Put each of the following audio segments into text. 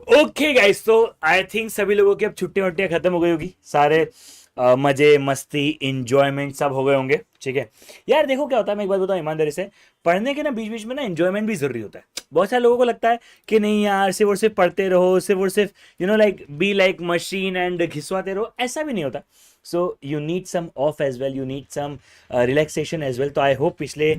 Okay guys, तो I think सभी लोगों की अब छुट्टियां वट्टियां खत्म हो गई होगी। सारे मजे मस्ती इंजॉयमेंट सब हो गए होंगे। ठीक है यार, देखो क्या होता है, मैं एक बात बताऊं ईमानदारी से, पढ़ने के ना बीच बीच में ना इंजॉयमेंट भी जरूरी होता है। बहुत सारे लोगों को लगता है कि नहीं यार, सिर्फ और सिर्फ पढ़ते रहो, सिर्फ और सिर्फ like be like machine and घिसवाते रहो, ऐसा भी नहीं होता। So you need some of as well, you need some relaxation as well. तो आई होप पिछले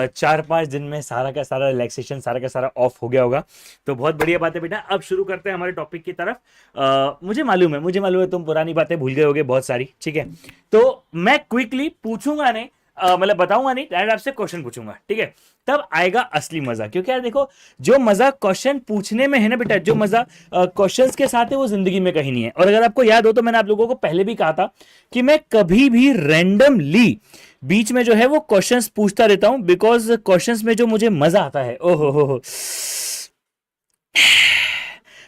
4-5 दिन में सारा का सारा रिलैक्सेशन, सारा का सारा ऑफ हो गया होगा। तो बहुत बढ़िया बात है बेटा। अब शुरू करते हैं हमारे टॉपिक की तरफ। मुझे मालूम है तुम पुरानी बातें भूल गए होगे बहुत सारी। ठीक है, तो मैं क्विकली पूछूंगा नहीं, मतलब बताऊंगा नहीं, डायरेक्ट आपसे क्वेश्चन पूछूंगा। ठीक है, तब आएगा असली मजा। क्योंकि यार देखो, जो मजा क्वेश्चन पूछने में है ना बेटा, जो मजा क्वेश्चंस के साथ है, वो जिंदगी में कहीं नहीं है। और अगर आपको याद हो तो मैंने आप लोगों को पहले भी कहा था कि मैं कभी भी रैंडमली बीच में जो है वो क्वेश्चंस पूछता रहता हूं, बिकॉज क्वेश्चंस में जो मुझे मजा आता है, ओहो हो,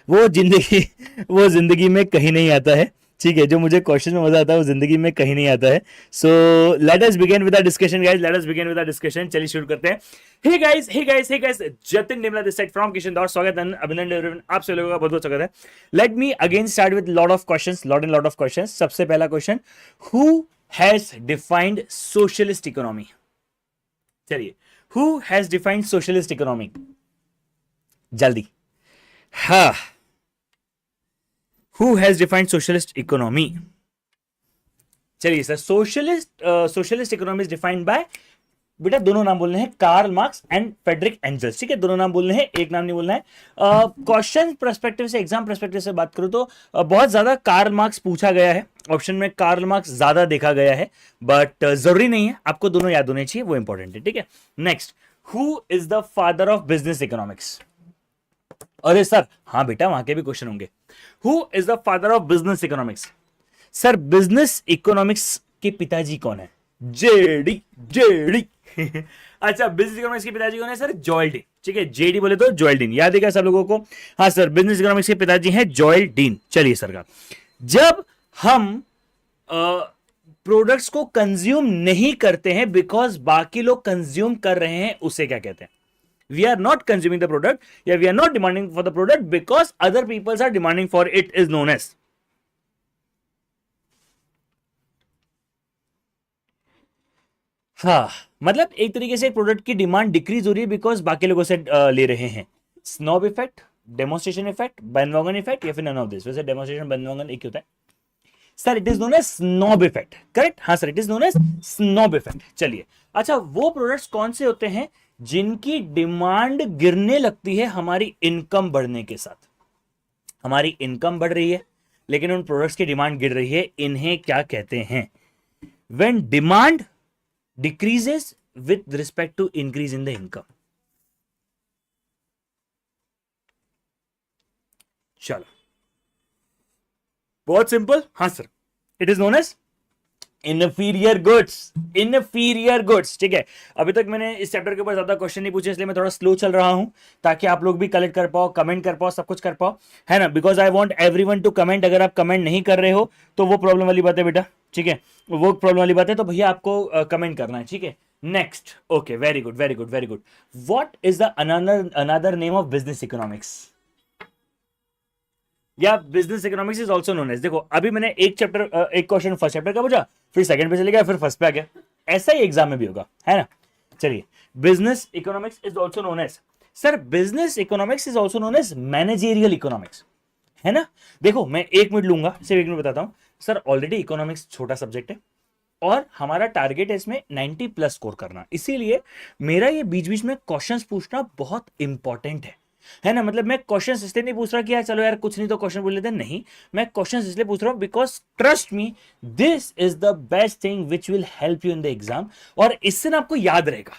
वो जिंदगी वो जिंदगी में कहीं नहीं आता है। ठीक है, जो मुझे क्वेश्चन में मजा आता है वो जिंदगी में कहीं नहीं आता है। So let us begin with the discussion guys, let us begin with the discussion. चलिए शुरू करते हैं। Hey guys, Jatin Nimla this side from Kishan दौर। स्वागत है, अभिनंदन एवरीवन, आप सभी लोगों का बहुत बहुत स्वागत है। Let me again start with lot of questions, lot of questions. सबसे पहला question, who has defined socialist economy? चलिए, who has defined socialist economy? जल्दी। हाँ, who has defined socialist economy? चलिए sir, socialist economy is defined by, बेटा दोनों नाम बोलने हैं, Karl Marx and Friedrich Engels. ठीक है, दोनों नाम बोलने हैं, एक नाम नहीं बोलना है। क्वेश्चन पर्सपेक्टिव से, एग्जाम पर्सपेक्टिव से बात करूं तो बहुत ज्यादा कार्ल मार्क्स पूछा गया है, ऑप्शन में कार्ल मार्क्स ज्यादा देखा गया है। बट जरूरी नहीं है, आपको दोनों याद होने चाहिए, वो इंपॉर्टेंट है। ठीक है, next, who is the father of business economics? अरे सर, हाँ बेटा, वहां के भी क्वेश्चन होंगे। Who is the father of business economics? Sir, business economics के पिताजी कौन है? JD, JD. अच्छा, बिजनेस इकोनॉमिक्स के पिताजी कौन है सर? जॉयल डीन। ठीक है, जेडी बोले तो जॉयल डीन, याद है क्या सब लोगों को? हाँ सर, बिजनेस इकोनॉमिक्स के पिताजी हैं जॉयल डीन। चलिए सर का, जब हम प्रोडक्ट्स को कंज्यूम नहीं करते हैं बिकॉज बाकी लोग कंज्यूम कर रहे हैं, उसे क्या कहते हैं? We are not consuming the product, yeah, we are not demanding for the product because other peoples are demanding for it, is known as? हाँ, मतलब एक तरीके से प्रोडक्ट की डिमांड डिक्रीज हो रही है बिकॉज बाकी लोगों से ले रहे हैं। Snob effect, demonstration effect, bandwagon effect, या फिर नन ऑफ दिस? वैसे डेमोन्स्ट्रेशन बैंडवैगन एक ही होता है sir. It is known as snob effect, correct? हाँ sir, it is known as snob effect. चलिए, अच्छा, वो प्रोडक्ट्स कौन से होते हैं जिनकी डिमांड गिरने लगती है हमारी इनकम बढ़ने के साथ? हमारी इनकम बढ़ रही है लेकिन उन प्रोडक्ट्स की डिमांड गिर रही है, इन्हें क्या कहते हैं? When demand decreases with respect to increase in the income. चलो, बहुत सिंपल। हाँ sir, it is known as inferior goods, inferior goods. ठीक है, अभी तक मैंने इस चैप्टर के ऊपर ज्यादा क्वेश्चन नहीं पूछे, इसलिए मैं थोड़ा स्लो चल रहा हूं, ताकि आप लोग भी कलेक्ट कर पाओ, कमेंट कर पाओ, सब कुछ कर पाओ, है ना? Because I want everyone to comment. अगर आप कमेंट नहीं कर रहे हो तो वो प्रॉब्लम वाली बात है बेटा। ठीक है, वो प्रॉब्लम वाली बात है, तो भैया आपको कमेंट करना है। ठीक है, next. Okay, very good, very good, very good. What is the another name of business economics? या business economics is also known as, देखो अभी मैंने एक चैप्टर, एक क्वेश्चन फर्स्ट चैप्टर का पूछा, फिर सेकंड पे चले गया, फिर फर्स्ट पे आ गया। ऐसा ही एग्जाम में भी होगा, है ना? चलिए, business economics is also known as, sir business economics is also known as managerial economics, है ना? देखो मैं 1 मिनट लूंगा, सिर्फ 1 मिनट बताता हूं। सर ऑलरेडी इकोनॉमिक्स छोटा सब्जेक्ट है और हमारा टारगेट है इसमें 90 प्लस स्कोर करना, इसीलिए मेरा ये बीच बीच में क्वेश्चंस पूछना बहुत इंपॉर्टेंट है ना? मतलब मैं क्वेश्चंस इसलिए नहीं पूछ रहा कि यार चलो यार कुछ नहीं तो क्वेश्चन पूछ लेते हैं, नहीं, मैं क्वेश्चंस इसलिए पूछ रहा हूं because trust me, this is the best thing which will help you in the exam, और इससे ना आपको याद रहेगा।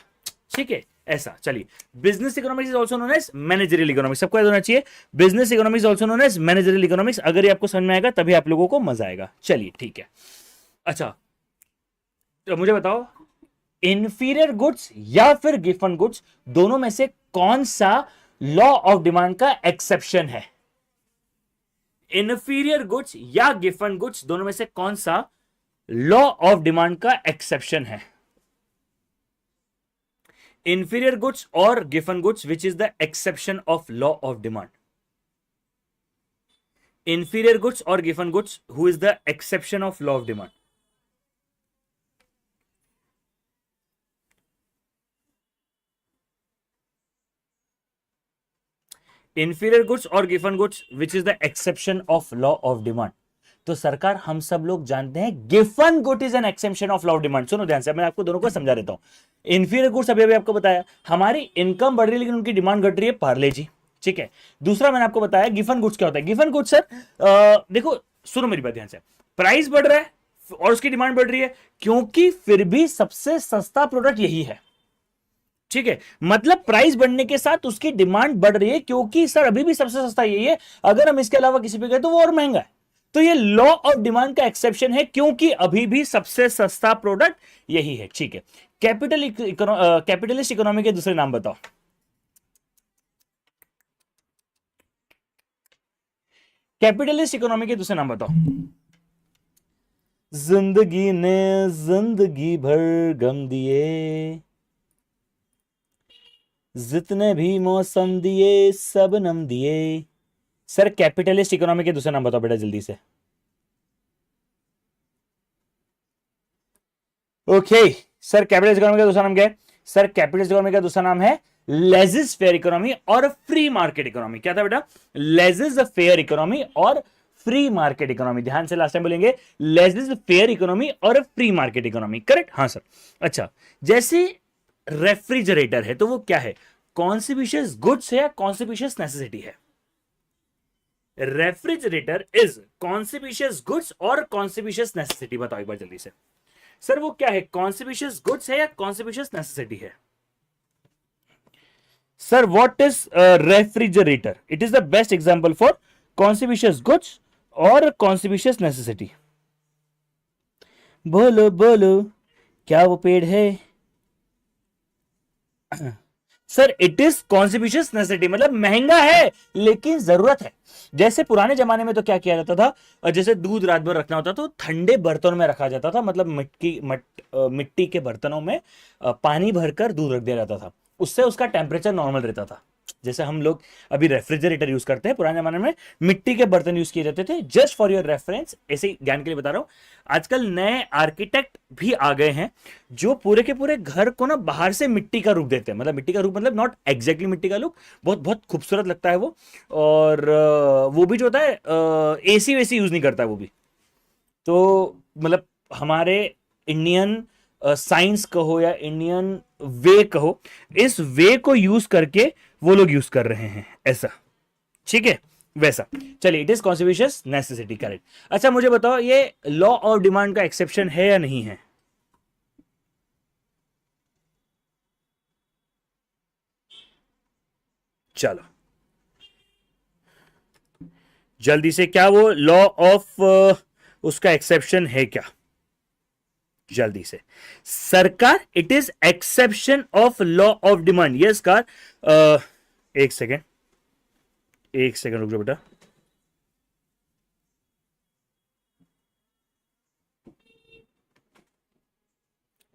ठीक है, ऐसा। चलिए, business economics is also known as managerial economics, सबको याद होना चाहिए। Business economics also known as managerial economics. अगर ये आपको समझ में आएगा तभी आप लोगों को मजा आएगा। चलिए ठीक है, अच्छा, तो मुझे बताओ, इंफीरियर गुड्स या फिर गिवन गुड्स, दोनों में से कौन सा लॉ ऑफ डिमांड का एक्सेप्शन है? इंफीरियर गुड्स या गिवन गुड्स, दोनों में से कौन सा लॉ ऑफ डिमांड का एक्सेप्शन है? इंफीरियर गुड्स और given goods, which is the exception of law of demand? inferior goods or given goods, who is the exception of law of demand? Inferior goods or given goods, which is the exception of law of demand? तो सरकार हम सब लोग जानते हैं given good is an exception of law of demand. सुनो ध्यान से, मैं आपको दोनों को समझा देता हूं। इंफीरियर गुड्स अभी अभी आपको बताया, हमारी इनकम बढ़ रही है लेकिन उनकी डिमांड घट रही है, पार्ले जी, ठीक है। दूसरा मैंने आपको बताया गिवन गुड्स क्या होता है। गिवन गुड्स सर, देखो सुनो मेरी बात ध्यान से, प्राइस बढ़ रहा है और उसकी डिमांड बढ़ रही है, क्योंकि फिर भी सबसे सस्ता प्रोडक्ट यही है, ठीक है। मतलब प्राइस बढ़ने के साथ उसकी डिमांड बढ़ रही है, क्योंकि सर अभी भी सबसे सस्ता यही है, अगर हम इसके अलावा किसी पे गए तो वो और महंगा है। तो ये लॉ ऑफ डिमांड का एक्सेप्शन है, क्योंकि अभी भी सबसे सस्ता प्रोडक्ट यही है, ठीक है। कैपिटलिस्ट इकोनॉमी के दूसरे नाम बताओ। कैपिटलिस्ट इकोनॉमी के दूसरे नाम बताओ। जिंदगी ने जिंदगी भर गम दिए, जितने भी मौसम दिए सब नम दिए। सर कैपिटलिस्ट इकोनॉमी के दूसरे नाम बताओ बेटा जल्दी से। ओके सर, कैपिटलिस्ट इकोनॉमी का दूसरा नाम क्या है? सर कैपिटलिस्ट इकोनॉमी का दूसरा नाम है लेजिस फेयर इकोनॉमी और फ्री मार्केट इकोनॉमी। क्या था बेटा? लेजिस फेयर इकोनॉमी और फ्री मार्केट इकोनॉमी। ध्यान से लास्ट टाइम बोलेंगे, लेजिस फेयर इकोनॉमी और फ्री मार्केट इकोनॉमी, करेक्ट? हाँ सर। अच्छा, जैसे रेफ्रिजरेटर है तो वो क्या है? कॉन्सिपिशियस गुड्स है या कॉन्सिपिशियस नेसेसिटी है? रेफ्रिजरेटर इज कॉन्सिपिशियस गुड्स और कॉन्सिपिशियस नेसेसिटी। बताओ एक बार जल्दी से। सर वो क्या है? कॉन्सिपिशियस गुड्स है या कॉन्सिपिशियस नेसेसिटी है? Sir what is refrigerator? It is the best example for conspicuous goods और कॉन्सिपिशियस नेसेसिटी। बोलो बोलो, क्या वो पेड़ है? Sir it is conspicuous necessity, मतलब महंगा है लेकिन जरूरत है। जैसे पुराने जमाने में तो क्या किया जाता था, जैसे दूध रात भर रखना होता तो ठंडे बर्तनों में रखा जाता था, मतलब मिट्टी के बर्तनों में पानी भरकर दूध रख दिया जाता था, उससे उसका टेम्परेचर नॉर्मल रहता था। जैसे हम लोग अभी रेफ्रिजरेटर यूज करते हैं, पुराने जमाने में मिट्टी के बर्तन यूज किए जाते थे। जस्ट फॉर योर रेफरेंस, ऐसे ज्ञान के लिए बता रहा हूं। आजकल नए आर्किटेक्ट भी आ गए हैं जो पूरे के पूरे घर को ना बाहर से मिट्टी का रूप देते हैं, मतलब मिट्टी का रूप मतलब नॉट एग्जैक्टली मिट्टी का लुक, बहुत बहुत खूबसूरत लगता है वो। और वो भी जो होता है एसी वैसी यूज नहीं करता है वो भी। तो मतलब हमारे इंडियन साइंस कहो या इंडियन वे कहो, इस वे को यूज करके वो लोग यूज कर रहे हैं ऐसा, ठीक है? वैसा। चलिए, it is conspicuous necessity, correct. अच्छा मुझे बताओ, ये लॉ ऑफ डिमांड का एक्सेप्शन है या नहीं है? चलो जल्दी से, क्या वो लॉ ऑफ उसका एक्सेप्शन है क्या? जल्दी से सरकार, it is exception of law of demand. Yes कार, एक सेकेंड रुक जाओ बेटा।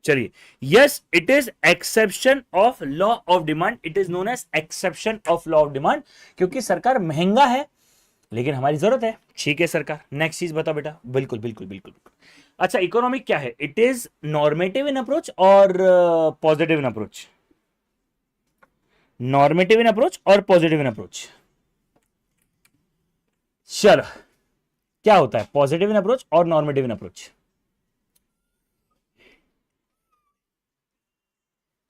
चलिए, yes it is exception of law of demand, it is known as exception of law of demand, क्योंकि सरकार महंगा है लेकिन हमारी जरूरत है, ठीक है सरकार। नेक्स्ट चीज बताओ बेटा। बिल्कुल बिल्कुल बिल्कुल। अच्छा, इकोनॉमिक क्या है? It is normative in approach और positive in approach? Normative in approach और पॉजिटिव इन अप्रोच। चलो, क्या होता है पॉजिटिव इन अप्रोच और normative in approach?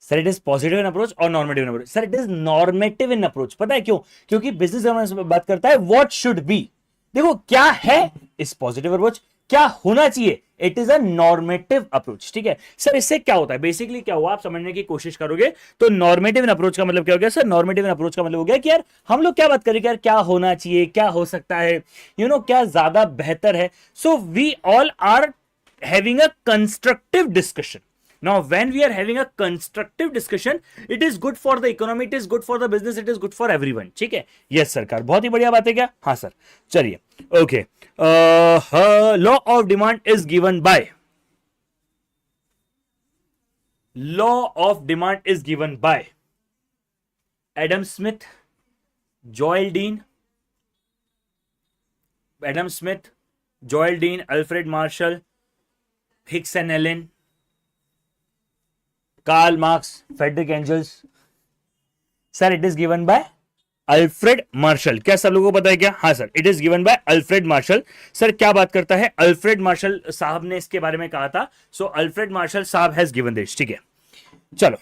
Sir it is positive in approach और normative in approach. Sir it is normative in approach. पता है क्यों? क्योंकि बिजनेस गवर्नेंस में बात करता है व्हाट शुड बी। देखो क्या है इस पॉजिटिव अप्रोच, क्या होना चाहिए, it is a normative approach, ठीक है सर। इससे क्या होता है, बेसिकली क्या हुआ आप समझने की कोशिश करोगे तो नॉर्मेटिव इन अप्रोच का मतलब क्या हो गया सर? नॉर्मेटिव इन अप्रोच का मतलब हो गया कि यार हम लोग क्या बात करें, यार क्या होना चाहिए, क्या हो सकता है, क्या ज्यादा बेहतर है। So we all are having a constructive discussion. Now when we are having a constructive discussion, it is good for the economy, it is good for the business, it is good for everyone, ठीक है? Yes सरकार, बहुत ही बढ़िया बात है क्या? हाँ sir. चलिए, okay. Law of demand is given by, law of demand is given by Adam Smith, Joel Dean, Adam Smith, Joel Dean, Alfred Marshall, Hicks and Allen, Karl Marx, Frederick Engels. Sir it is given by Alfred Marshall. क्या सब लोगों को पता है क्या? हाँ sir, it is given by Alfred Marshall. Sir क्या बात करता है? अल्फ्रेड मार्शल साहब ने इसके बारे में कहा था। सो अल्फ्रेड मार्शल साहब हैज गिवन दिस। ठीक है, चलो।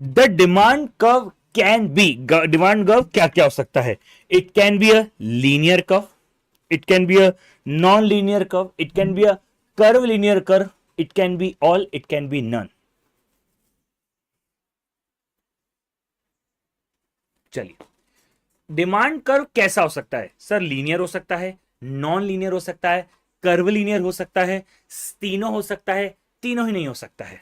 The demand curve can be, demand curve क्या क्या हो सकता है? It can be a linear curve, it can be a non linear curve, it can be a curvilinear curve, it can be all, it can be none. चलिए, demand curve कैसा हो सकता है? सर लीनियर हो सकता है, non linear हो सकता है, कर्व लीनियर हो सकता है, तीनों हो सकता है, तीनों ही नहीं हो सकता है।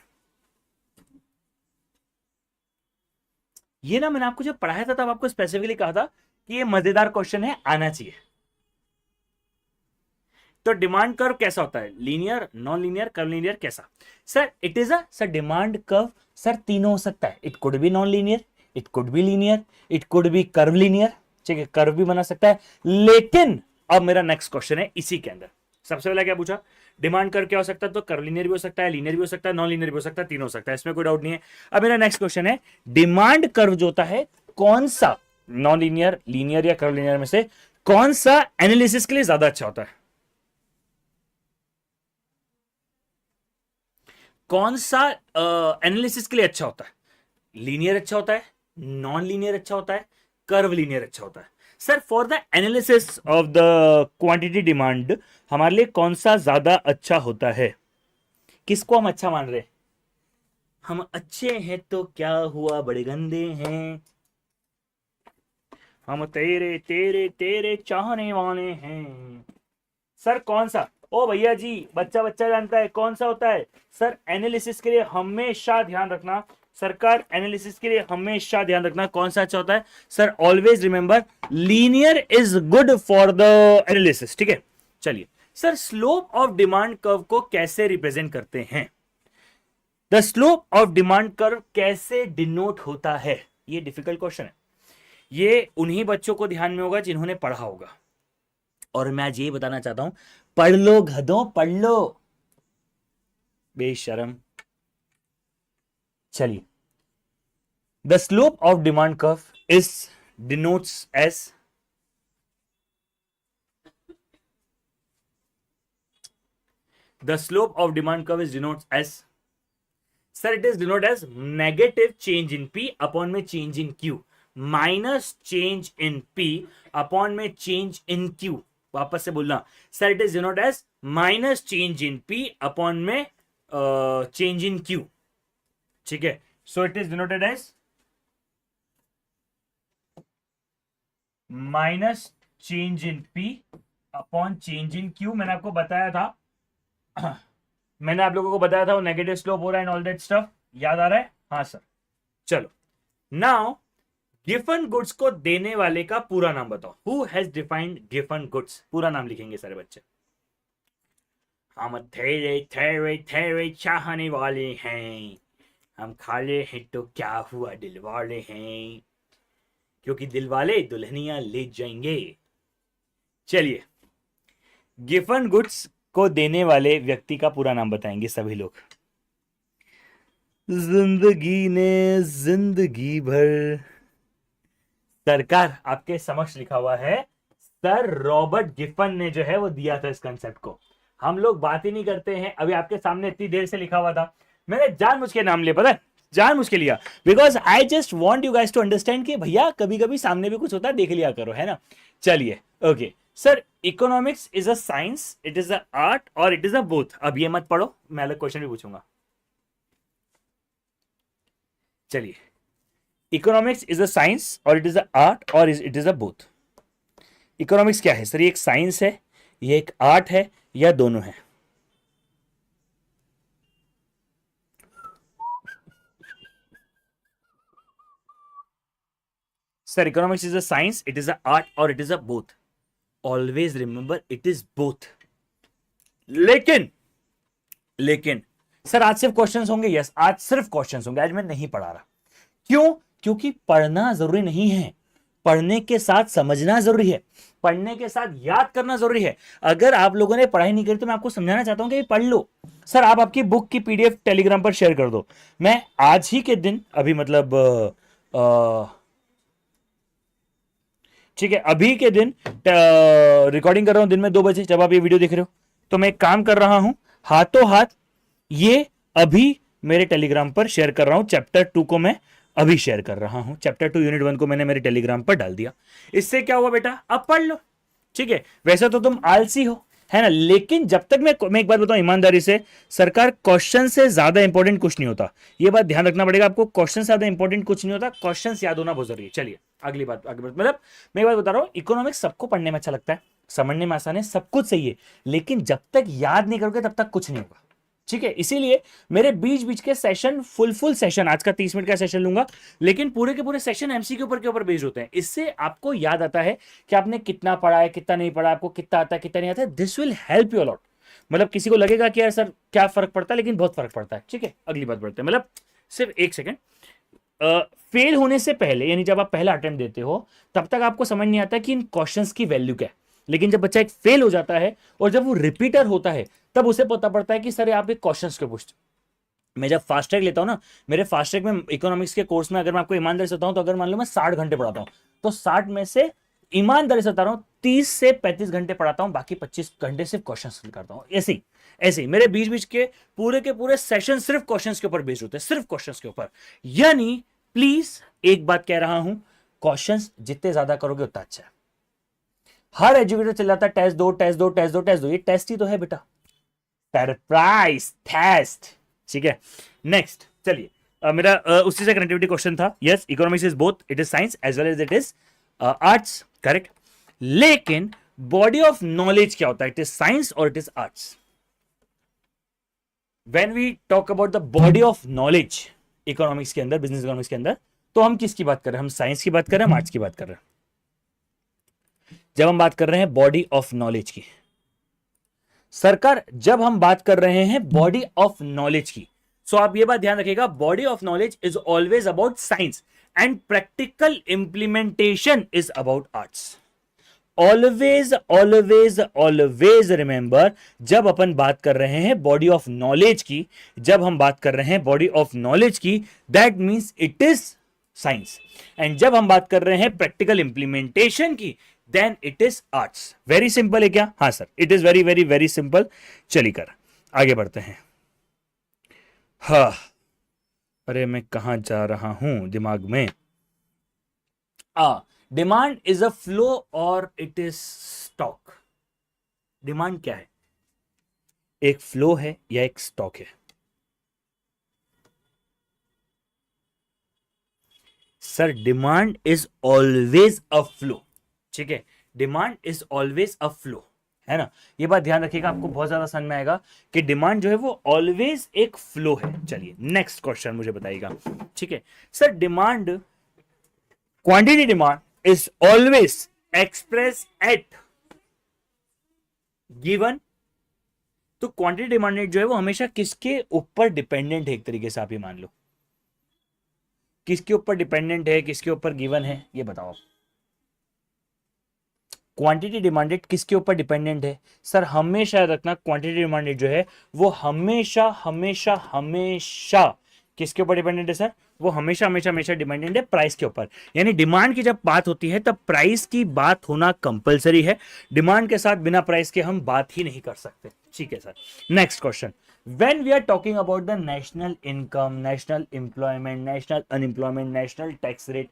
ये ना मैंने आपको जब पढ़ाया था तब आपको स्पेसिफिकली कहा था कि ये मजेदार क्वेश्चन है, आना चाहिए। तो डिमांड कर्व कैसा होता है? Linear, non linear, curvilinear, कैसा? Sir it is a sir demand curve sir तीनों हो सकता है। It could be non linear, it could be linear, it could be curvilinear. ठीक है, कर्व भी बना सकता है। लेकिन अब मेरा नेक्स्ट क्वेश्चन है इसी के अंदर। सबसे पहले क्या पूछा? डिमांड कर्व क्या हो सकता है? तो कर्व लीनियर भी हो सकता है, लीनियर भी हो सकता है, नॉन लीनियर भी हो सकता है, तीनों हो सकता है, इसमें कोई डाउट नहीं है। अब मेरा नेक्स्ट क्वेश्चन है, डिमांड कर्व जो होता है कौन सा नॉन लीनियर, लीनियर या कर्व लीनियर में से कौन सा एनालिसिस के लिए ज्यादा अच्छा होता है? कौन सा एनालिसिस के लिए अच्छा होता है? लीनियर अच्छा होता है, नॉन लीनियर अच्छा होता है, कर्व लीनियर अच्छा होता है? Sir for the analysis of the quantity demand हमारे लिए कौन सा ज्यादा अच्छा होता है? किसको हम अच्छा मान रहे हैं? हम अच्छे हैं तो क्या हुआ, बड़े गंदे हैं, हम तेरे तेरे तेरे चाहने वाले हैं। सर कौन सा? ओ भैया जी, बच्चा बच्चा जानता है कौन सा होता है। सर एनालिसिस के लिए हमेशा ध्यान रखना, सरकार एनालिसिस के लिए हमेशा ध्यान रखना कौन सा अच्छा होता है। Sir always remember linear is good for the analysis. ठीक है, चलिए। Sir slope of demand curve को कैसे रिप्रेजेंट करते हैं? The slope of demand curve कैसे डिनोट होता है? ये डिफिकल्ट क्वेश्चन है। ये उन्हीं बच्चों को ध्यान में होगा जिन्होंने पढ़ा होगा। और मैं आज ये बताना चाहता हूं, पढ़ लो गधों, पढ़ लो, बेशरम। चलिए, the slope of demand curve is denotes as, the slope of demand curve is denotes as, sir it is denote as negative change in P upon में change in Q, minus change in P upon में change in Q. वापस से बोलना, sir it is denote as minus change in P upon में change in Q. ठीक है, so it is denoted as minus change in P upon change in Q. मैंने आपको बताया था मैंने आप लोगों को बताया था वो नेगेटिव स्लोप हो रहा है एंड ऑल दैट स्टफ, याद आ रहा है? हाँ सर। चलो, नाउ गिवन गुड्स को देने वाले का पूरा नाम बताओ। Who has defined given goods? पूरा नाम लिखेंगे सारे बच्चे। हम तेरे तेरे तेरे चाहने वाले हैं, हम खाले हैं तो क्या हुआ, दिल वाले हैं, क्योंकि दिल वाले दुल्हनियां ले जाएंगे। चलिए, गिवन गुड्स को देने वाले व्यक्ति का पूरा नाम बताएंगे सभी लोग। जिंदगी ने जिंदगी भर, सरकार आपके समक्ष लिखा हुआ है, सर रॉबर्ट गिफन ने जो है वो दिया था इस कंसेप्ट को। हम लोग बात ही नहीं करते हैं, अभी आपके सामने इतनी देर से लिखा हुआ था, मैंने जानबूझ के नाम लिया, पता है, जानबूझ के लिया, because I just want you guys to understand कि भैया कभी कभी सामने भी कुछ होता है, देख लिया करो, है ना। चलिए, okay sir, economics is a science, it is a art और इट इज अ बोथ। अब ये मत पढ़ो, मैं अलग क्वेश्चन भी पूछूंगा। चलिए, इकोनॉमिक्स इज अ साइंस और इट इज अ आर्ट और it is a both. Economics क्या है सर? ये एक साइंस है, ये एक आर्ट है, या दोनों है? Sir economics is a science, it is a art और it is a both. Always remember it is both. लेकिन लेकिन सर आज सिर्फ क्वेश्चंस होंगे? यस, आज सिर्फ क्वेश्चंस होंगे, आज मैं नहीं पढ़ा रहा। क्यों? क्योंकि पढ़ना जरूरी नहीं है, पढ़ने के साथ समझना जरूरी है, पढ़ने के साथ याद करना जरूरी है। अगर आप लोगों ने पढ़ाई नहीं करी तो मैं आपको समझाना चाहता हूं कि पढ़ लो। सर आप आपकी बुक की पीडीएफ टेलीग्राम पर शेयर कर दो। मैं आज ही के दिन अभी मतलब ठीक है, अभी के दिन रिकॉर्डिंग कर रहा हूं दिन में 2 बजे, जब आप ये वीडियो देख रहे हो। तो मैं एक काम कर रहा हूं, हाथों हाथ ये अभी मेरे टेलीग्राम पर शेयर कर रहा हूं। चैप्टर 2 को मैं अभी शेयर कर रहा हूं, चैप्टर 2 यूनिट 1 को मैंने मेरे टेलीग्राम पर डाल दिया। इससे क्या हुआ बेटा, अब पढ़ लो। ठीक है, वैसे तो तुम आलसी हो, है ना, लेकिन जब तक मैं एक बात बताऊं ईमानदारी से, सरकार क्वेश्चन से ज्यादा इंपॉर्टेंट कुछ नहीं होता। ये बात ध्यान रखना पड़ेगा आपको, क्वेश्चन से ज्यादा इंपॉर्टेंट कुछ नहीं होता, क्वेश्चन याद होना बहुत जरूरी है। चलिए अगली बात, मतलब मैं एक बात बता रहा हूं, इकोनॉमिक्स सबको पढ़ने में अच्छा लगता है, समझने में आसान है, सब कुछ सही है, लेकिन जब तक याद नहीं करोगे तब तक कुछ नहीं होगा। ठीक है, इसीलिए मेरे बीच बीच के सेशन फुल सेशन, आज का 30 मिनट का सेशन लूंगा, लेकिन पूरे के पूरे सेशन एमसीक्यू के ऊपर बेस्ड होते हैं। इससे आपको याद आता है कि आपने कितना पढ़ा है, कितना नहीं पढ़ा, आपको कितना आता है, कितना नहीं आता है। This will help you a lot. मतलब किसी को लगेगा कि यार सर क्या फर्क पड़ता है, लेकिन बहुत फर्क पड़ता है। ठीक है, अगली बात बढ़ते हैं, मतलब सिर्फ एक सेकेंड। फेल होने से पहले, यानी जब आप पहला अटेम्प्ट देते हो, तब तक आपको समझ नहीं आता कि इन क्वेश्चंस की वैल्यू क्या है। लेकिन जब बच्चा एक फेल हो जाता है और जब वो रिपीटर होता है, तब उसे पता पड़ता है कि सर आप एक क्वेश्चंस क्यों पूछते। मैं जब फास्ट ट्रैक लेता हूं ना, मेरे फास्ट ट्रैक में इकोनॉमिक्स के कोर्स में, अगर मैं आपको ईमानदारी से बताऊं, तो अगर मान लो मैं 60 घंटे पढ़ाता हूं, तो 60 में से ईमानदारी से बता रहा हूं 30 से 35 घंटे पढ़ाता हूं, बाकी 25 घंटे सिर्फ क्वेश्चन करता हूं। ऐसे ही मेरे बीच बीच के पूरे सेशन सिर्फ क्वेश्चंस के ऊपर बेस्ड होते हैं, सिर्फ क्वेश्चंस के ऊपर। यानी प्लीज एक बात कह रहा हूं, क्वेश्चंस जितने ज्यादा करोगे उतना अच्छा है। हर एजुकेटर चल जाता है टेस्ट दो टेस्ट दो टेस्ट दो टेस्ट दो, ये टेस्ट ही तो है बेटा, सरप्राइज टेस्ट। ठीक है, नेक्स्ट चलिए, मेरा उसी से कनेक्टिविटी क्वेश्चन था। Yes, economics is both, it is science as well as it is arts, correct. लेकिन बॉडी ऑफ नॉलेज क्या होता है, इट इज साइंस और it is arts. When we talk about the body of knowledge economics के अंदर, business economics के अंदर, तो हम किसकी बात कर रहे हैं, हम साइंस की बात कर रहे हैं, हम आर्ट्स की बात कर रहे हैं। जब हम बात कर रहे हैं बॉडी ऑफ नॉलेज की, सरकार जब हम बात कर रहे हैं बॉडी ऑफ नॉलेज की, सो आप ये बात ध्यान रखिएगा, body of knowledge is always about science and practical implementation is about arts. Always always always remember, जब अपन बात कर रहे हैं बॉडी ऑफ नॉलेज की, जब हम बात कर रहे हैं बॉडी ऑफ नॉलेज की, that means it is science. And जब हम बात कर रहे हैं प्रैक्टिकल इंप्लीमेंटेशन की, then it is arts. Very simple है क्या? हाँ sir, it is very very very simple. चलिए कर आगे बढ़ते हैं। हाँ, अरे मैं कहां जा रहा हूं दिमाग में। डिमांड इज अ फ्लो और इट इज स्टॉक। डिमांड क्या है, एक फ्लो है या एक स्टॉक है? Sir demand is always a flow. ठीक है, demand is always a flow, है ना, ये बात ध्यान रखिएगा, आपको बहुत ज्यादा समझ में आएगा कि डिमांड जो है वो ऑलवेज एक फ्लो है। चलिए नेक्स्ट क्वेश्चन मुझे बताइएगा। ठीक है sir, demand, quantity demand is always express at given. तो क्वांटिटी डिमांड जो है वो हमेशा किसके ऊपर डिपेंडेंट है? एक तरीके से आप ये मान लो, किसके ऊपर डिपेंडेंट है, किसके ऊपर गिवन है, ये बताओ। क्वांटिटी डिमांडेड किसके ऊपर डिपेंडेंट है? सर हमेशा याद रखना, क्वांटिटी डिमांडेड जो है वो हमेशा हमेशा हमेशा किसके ऊपर डिपेंडेंट है सर? वो हमेशा हमेशा हमेशा डिपेंडेंट है प्राइस के ऊपर। यानी डिमांड की जब बात होती है तब प्राइस की बात होना कंपलसरी है। डिमांड के साथ बिना प्राइस के हम बात ही नहीं कर सकते। ठीक है sir, next question. When we are talking about the national income, national employment, national unemployment, national tax rate,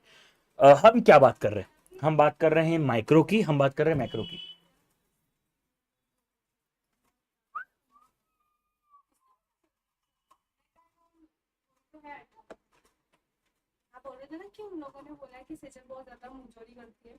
हम क्या बात कर रहे हैं? हम बात कर रहे हैं माइक्रो की, हम बात कर रहे हैं मैक्रो की। कि उन लोगों ने बोला कि सेजल बहुत ज्यादा मुंहजोरी करती है।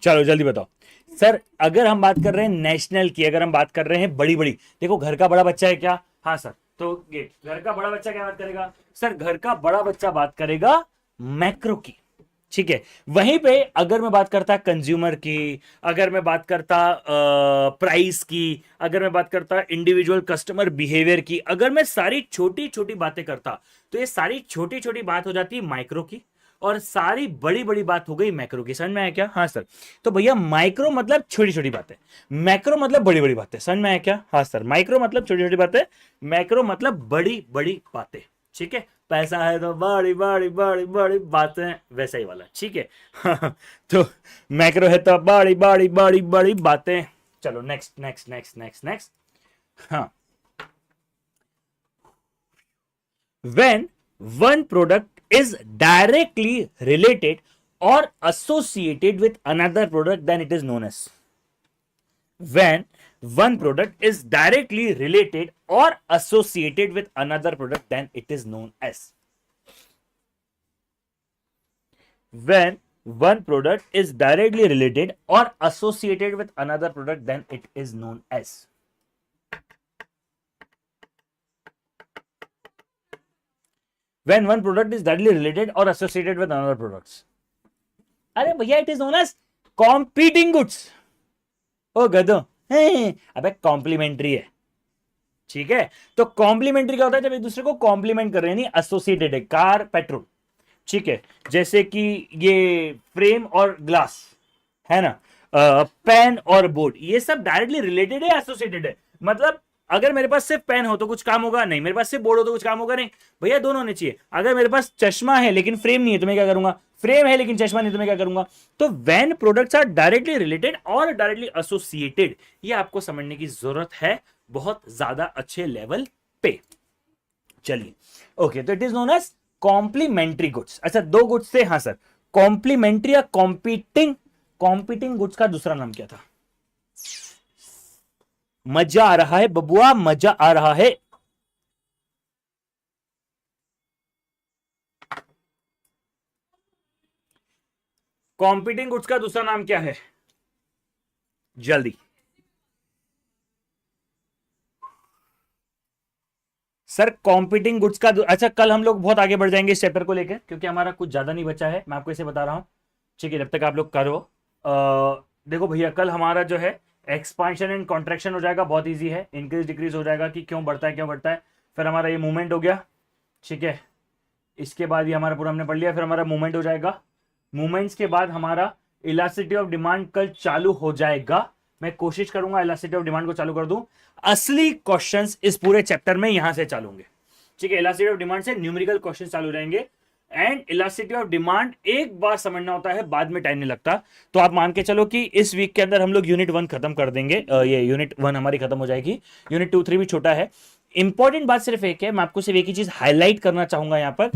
चलो जल्दी बताओ सर, अगर हम बात कर रहे हैं नेशनल की, अगर हम बात कर रहे हैं बड़ी बड़ी, देखो घर का बड़ा बच्चा है क्या? हाँ सर, तो ये घर का बड़ा बच्चा क्या बात करेगा सर? घर का बड़ा बच्चा बात करेगा मैक्रो की। ठीक है, वहीं पे अगर मैं बात करता कंज्यूमर की, अगर मैं बात करता प्राइस की, अगर मैं बात करता इंडिविजुअल कस्टमर बिहेवियर की, अगर मैं सारी छोटी छोटी बातें करता, तो ये सारी छोटी छोटी बात हो जाती है माइक्रो की। और सारी बड़ी बड़ी बात हो गई मैक्रो की। समझ में आया क्या? हाँ सर। तो भैया माइक्रो मतलब छोटी छोटी बातें, मैक्रो मतलब बड़ी बड़ी बातें। समझ में आया क्या? हाँ सर। माइक्रो मतलब छोटी छोटी बातें, मैक्रो मतलब बड़ी बड़ी बातें। ठीक है, पैसा है तो बड़ी बड़ी बड़ी बड़ी बातें, वैसा ही वाला। ठीक है तो मैक्रो है तो बड़ी बड़ी बड़ी बड़ी बातें। चलो next next next next next. हाँ, when one product is directly related or associated with another product, then it is known as. When one product is directly related or associated with another product, then it is known as. When one product is directly related or associated with another product, then it is known as. When one product is directly related or associated with another products. अरे भैया it is known as competing goods. ओ गधो, अबे complementary है। ठीक है, तो complementary क्या होता है? जब एक दूसरे को कॉम्प्लीमेंट कर रहे हैं, नहीं एसोसिएटेड है। कार पेट्रोल, ठीक है, जैसे कि ये फ्रेम और ग्लास है ना, पेन और बोर्ड, ये सब डायरेक्टली रिलेटेड है, एसोसिएटेड है। मतलब अगर मेरे पास सिर्फ पेन हो तो कुछ काम होगा नहीं, मेरे पास सिर्फ बोर्ड हो तो कुछ काम होगा नहीं। भैया दोनों होने चाहिए। अगर मेरे पास चश्मा है लेकिन फ्रेम नहीं है तो मैं क्या करूंगा? फ्रेम है लेकिन चश्मा नहीं तो मैं क्या करूंगा? तो when products are directly related और डायरेक्टली एसोसिएटेड, ये आपको समझने की जरूरत है बहुत ज्यादा अच्छे लेवल पे। चलिए ओके, तो it is known as complementary goods. अच्छा, दो गुड्स थे। हाँ सर, कॉम्प्लीमेंट्री या कॉम्पीटिंग। कॉम्पीटिंग गुड्स का दूसरा नाम क्या था? मजा आ रहा है बबुआ, मजा आ रहा है। कॉम्पीटिंग गुड्स का दूसरा नाम क्या है? जल्दी सर, कॉम्पीटिंग गुड्स का अच्छा, कल हम लोग बहुत आगे बढ़ जाएंगे इस चैप्टर को लेकर, क्योंकि हमारा कुछ ज्यादा नहीं बचा है। मैं आपको इसे बता रहा हूं, ठीक है, जब तक आप लोग करो। देखो भैया, कल हमारा जो है एक्सपांशन एंड कॉन्ट्रैक्शन हो जाएगा, बहुत इजी है। इंक्रीज डिक्रीज हो जाएगा कि क्यों बढ़ता है क्यों घटता है। फिर हमारा ये मूवमेंट हो गया, ठीक है। इसके बाद ये हमारा पूरा हमने पढ़ लिया। फिर हमारा मूवमेंट हो जाएगा। मूवमेंट्स के बाद हमारा इलास्टिसिटी ऑफ डिमांड कल चालू हो जाएगा। मैं कोशिश करूंगा इलास्टिसिटी ऑफ डिमांड को चालू कर दूं। असली क्वेश्चंस इस पूरे चैप्टर में यहां से चालू होंगे, ठीक है। इलास्टिसिटी ऑफ डिमांड से न्यूमेरिकल क्वेश्चंस चालू रहेंगे। एंड इलास्टिसिटी ऑफ डिमांड एक बार समझना होता है, बाद में टाइम नहीं लगता। तो आप मान के चलो कि इस वीक के अंदर हम लोग यूनिट 1 खत्म कर देंगे। ये यूनिट 1 हमारी खत्म हो जाएगी। यूनिट 2 3 भी छोटा है। इंपॉर्टेंट बात सिर्फ एक है, मैं आपको सिर्फ एक ही चीज हाईलाइट करना चाहूंगा यहां पर।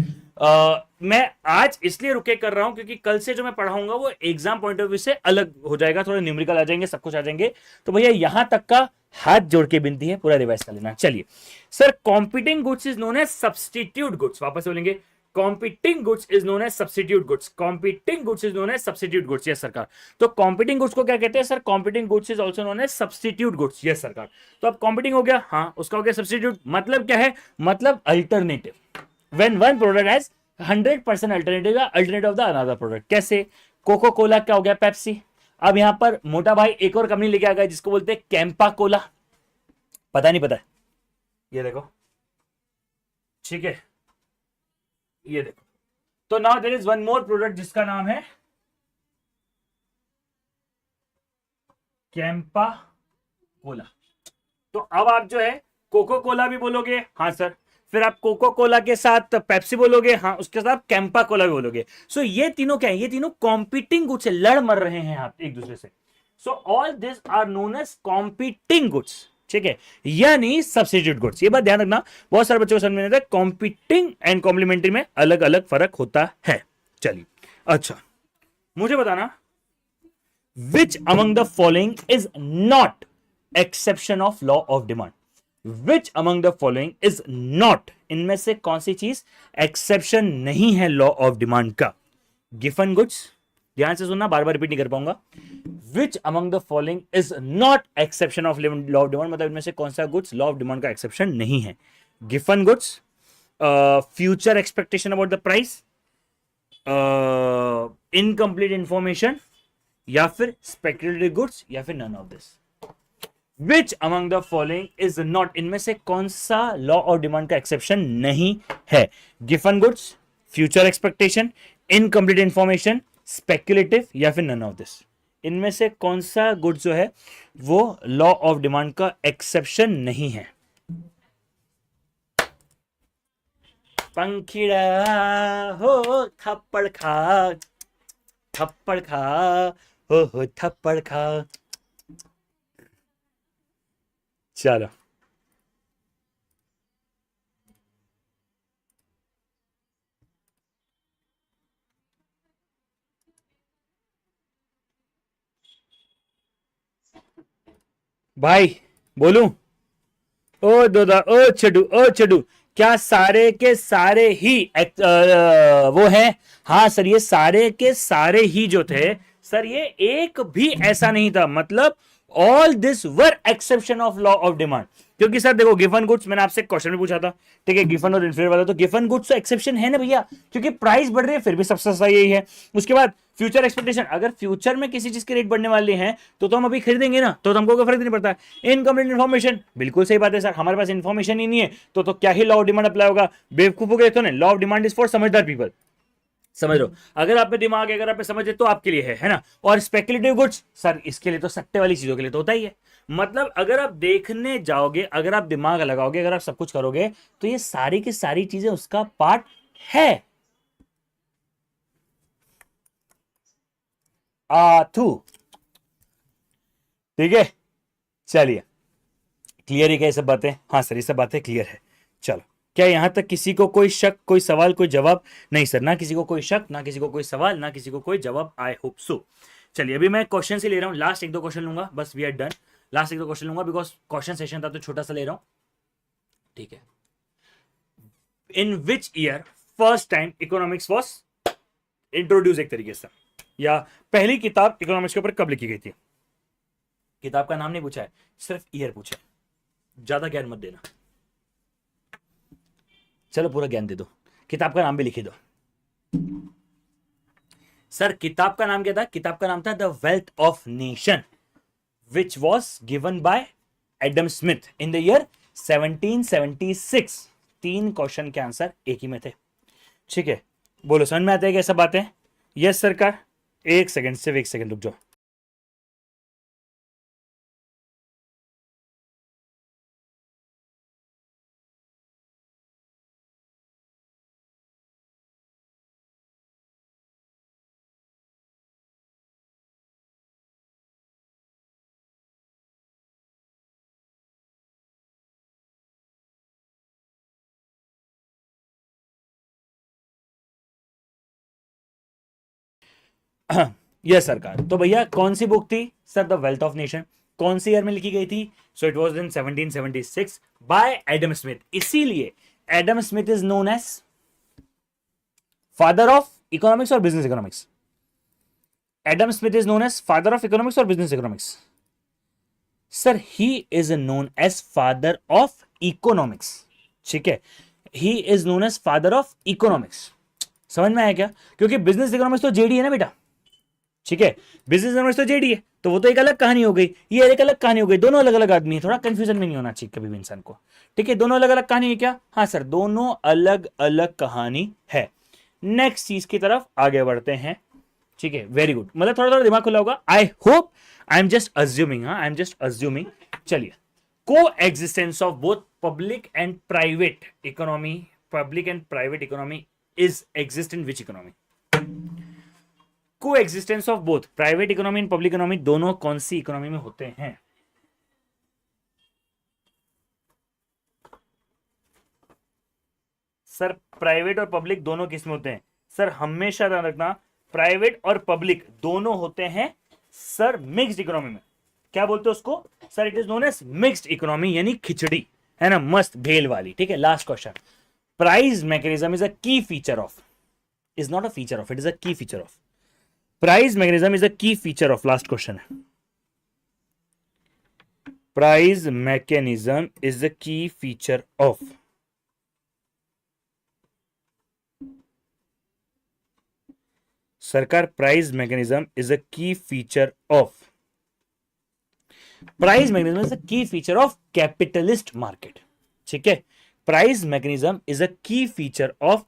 मैं आज इसलिए रुके कर रहा हूं क्योंकि कल से जो मैं पढ़ाऊंगा वो एग्जाम पॉइंट ऑफ व्यू से अलग हो जाएगा। थोड़ा न्यूमेरिकल आ जाएंगे, सब कुछ आ जाएंगे। तो भैया यहां तक का हाथ जोड़ के विनती है, पूरा रिवाइज कर लेना। चलिए sir, competing goods is known as substitute goods. वापस बोलेंगे, competing goods is known as substitute goods. Competing goods is known as substitute goods. Yes सरकार। तो competing goods को क्या कहते हैं sir? Competing goods is also known as substitute goods. Yes सरकार। तो अब competing हो गया, हाँ, उसका हो गया substitute। मतलब क्या है? मतलब alternative। When one product has 100% alternative या alternative of the another product। कैसे? कोको कोला क्या हो गया? पेप्सी। अब यहां पर मोटा भाई एक और कंपनी लेके आ गया जिसको बोलते हैं कैंपा कोला। पता नहीं पता है? ये देखो, ठीक है, ये देखो। तो now there is one more product जिसका नाम है कैंपा कोला। तो अब आप जो है कोको कोला भी बोलोगे, हाँ सर। फिर आप कोको कोला के साथ पेप्सी बोलोगे, हाँ, उसके साथ कैंपा कोला भी बोलोगे। सो ये तीनों क्या है? ये तीनों कॉम्पीटिंग गुड्स से लड़ मर रहे हैं आप एक दूसरे से। So all this are known as competing goods, ठीक है, यानी सब्स्टिट्यूट गुड्स। ये बात ध्यान रखना, बहुत सारे बच्चों को समझ में नहीं आता। कॉम्पीटिंग एंड कॉम्प्लीमेंट्री में अलग अलग फर्क होता है। चलिए अच्छा, मुझे बताना, विच among the following is not exception of law of demand. Which among the following is not, इनमें से कौन सी चीज एक्सेप्शन नहीं है लॉ ऑफ डिमांड का? गिवन गुड्स, ध्यान से सुनना, बार बार रिपीट नहीं कर पाऊंगा। विच among the following is not exception of law of demand, मतलब इनमें से कौन सा गुड्स लॉ ऑफ डिमांड का एक्सेप्शन नहीं है? Given goods, future expectation about the price, incomplete information, या फिर स्पेक्युलेटिव गुड्स, या फिर none of this. Which among the following is not, इनमें से कौन सा लॉ ऑफ डिमांड का एक्सेप्शन नहीं है? Given goods, future expectation, incomplete information, speculative या फिर नन ऑफ दिस। इनमें से कौन सा गुड जो है वो लॉ ऑफ डिमांड का एक्सेप्शन नहीं है? पंखिड़ा हो थप्पड़ खा, थप्पड़ खा, हो थप्पड़ खा। चलो भाई बोलूं? ओ दोदा, ओ छडू, क्या सारे के सारे ही वो है? हाँ सर, ये सारे के सारे ही जो थे सर, ये एक भी ऐसा नहीं था, मतलब all this were exception of law of demand. क्योंकि सर देखो, गिफन गुड्स, मैंने आपसे क्वेश्चन भी पूछा था, ठीक है, गिफन और इन्फ्लेटेड वाला, तो गिफन गुड्स तो एक्सेप्शन है ना भैया, क्योंकि प्राइस बढ़ रही है फिर भी सबसे सस्ता यही है। उसके बाद फ्यूचर एक्सपेक्टेशन, अगर फ्यूचर में किसी चीज के रेट बढ़ने वाले हैं तो हम अभी खरीदेंगे ना, तो हमको कोई फर्क नहीं पड़ता। इनकम्प्लीट इन्फॉर्मेशन, बिल्कुल सही बात है सर, हमारे पास इन्फॉर्मेशन ही नहीं है तो क्या ही लॉ ऑफ डिमांड अप्लाई होगा? बेवकूफों के लिए तो नहीं, law of demand is for समझदार पीपल। समझ लो, अगर आप में दिमाग है, अगर आप में समझ है तो आपके लिए है ना। और स्पेकुलेटिव गुड्स सर, इसके लिए तो सट्टे वाली चीजों के लिए तो होता ही है। मतलब अगर आप देखने जाओगे, अगर आप दिमाग लगाओगे, अगर आप सब कुछ करोगे, तो ये सारी की सारी चीजें उसका पार्ट है। आथू, ठीक है, चलिए, क्लियर है क्या ये सब बातें? हाँ सर, ये सब बातें क्लियर है। चलो, क्या यहां तक किसी को कोई शक, कोई सवाल, कोई जवाब? नहीं सर, ना किसी को कोई शक, ना किसी को कोई सवाल, ना किसी को कोई जवाब। I hope so. चलिए, अभी मैं क्वेश्चन से ले रहा हूं, लास्ट एक दो क्वेश्चन लूंगा, बस वी आर डन। लास्ट एक दो क्वेश्चन लूंगा, बिकॉज क्वेश्चन सेशन था तो छोटा सा ले रहा हूं, ठीक है। In which year first time economics was introduce, एक तरीके से, या पहली किताब इकोनॉमिक्स के ऊपर कब लिखी गई थी? किताब का नाम नहीं पूछा है, सिर्फ ईयर पूछा है, ज्यादा ज्ञान मत देना। चलो पूरा ज्ञान दे दो, किताब का नाम भी लिखी दो। सर किताब का नाम क्या था? किताब का नाम था the wealth of nation, which was given by Adam Smith in the year 1776। 3 question के आंसर एक ही में थे, ठीक है। बोलो, समझ में आता है कैसा बात है? यस सरकार, एक सेकंड, सिर्फ एक सेकंड रुक जाओ। यस सरकार, तो भैया कौन सी बुक थी sir? The wealth of nation. कौन सी ईयर में लिखी गई थी? So it was in 1776 by Adam Smith. इसीलिए Adam Smith is known as father of economics और business economics. Adam Smith is known as father of economics और business economics. Sir he is known as father of economics, ठीक है, he is known as father of economics. समझ में आया क्या? क्योंकि business economics तो जेडी है ना बेटा, ठीक है, बिजनेस इकोनॉमिक्स तो जेडी है, तो वो तो एक अलग कहानी हो गई, ये एक अलग कहानी हो गई, दोनों अलग अलग आदमी है। थोड़ा कंफ्यूजन में नहीं होना चाहिए कभी भी इंसान को, ठीक है। दोनों अलग अलग कहानी है क्या? हाँ सर, दोनों अलग अलग कहानी है। नेक्स्ट चीज की तरफ आगे बढ़ते हैं, ठीक है, वेरी गुड, मतलब थोड़ा थोड़ा दिमाग खुला होगा। I hope, I am just assuming, हाँ आई एम जस्ट अज्यूमिंग। चलिए, coexistence of both public and private economy, public and private economy is exist in which economy? Coexistence of both private economy and public economy दोनों कौन सी economy में होते हैं? Sir private और public दोनों किस में होते हैं? सर हमेशा ध्यान रखना, प्राइवेट और पब्लिक दोनों होते हैं सर मिक्स्ड इकोनॉमी में। क्या बोलते हैं उसको? Sir it is known as mixed economy, यानी खिचड़ी, है ना, मस्त भेल वाली, ठीक है। Last question, price mechanism is a key feature of, is not a feature of, it is a key feature of, price mechanism is a key feature of. Last question है, price mechanism is the key feature of. सरकार, price mechanism is a key feature of, price mechanism is a key feature of capitalist market, ठीक है। Price mechanism is a key feature of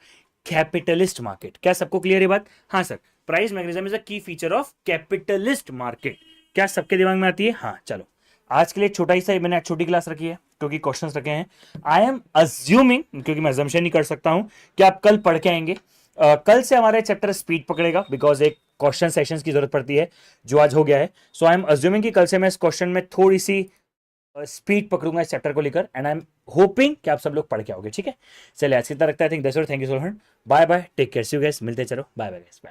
capitalist market. क्या सबको clear है बात? हाँ sir, price magnetism is a key feature of capitalist market. क्या सबके दिमाग में आती है? हाँ चलो, आज के लिए छोटा ही सा मैंने छोटी क्लास रखी है क्योंकि क्वेश्चंस रखे हैं। आई एम अज्यूमिंग, क्योंकि मैं अजम्पशन नहीं कर सकता हूं कि आप कल पढ़ के आएंगे। कल से हमारे चैप्टर स्पीड पकड़ेगा बिकॉज एक क्वेश्चन सेशंस की जरूरत पड़ती है जो आज हो गया है। सो आई एम अज्यूमिंग कि कल से मैं इस क्वेश्चन में थोड़ी सी स्पीड पकड़ूंगा इस चैप्टर को लेकर, एंड आई एम होपिंग कि आप सब लोग पढ़ के आओगे। ठीक है, चलिए आज कितना रखता है, I think that's all. Thank you so much, bye bye, take care, see you guys, मिलते चलो, बाय बाय गाइस, बाय।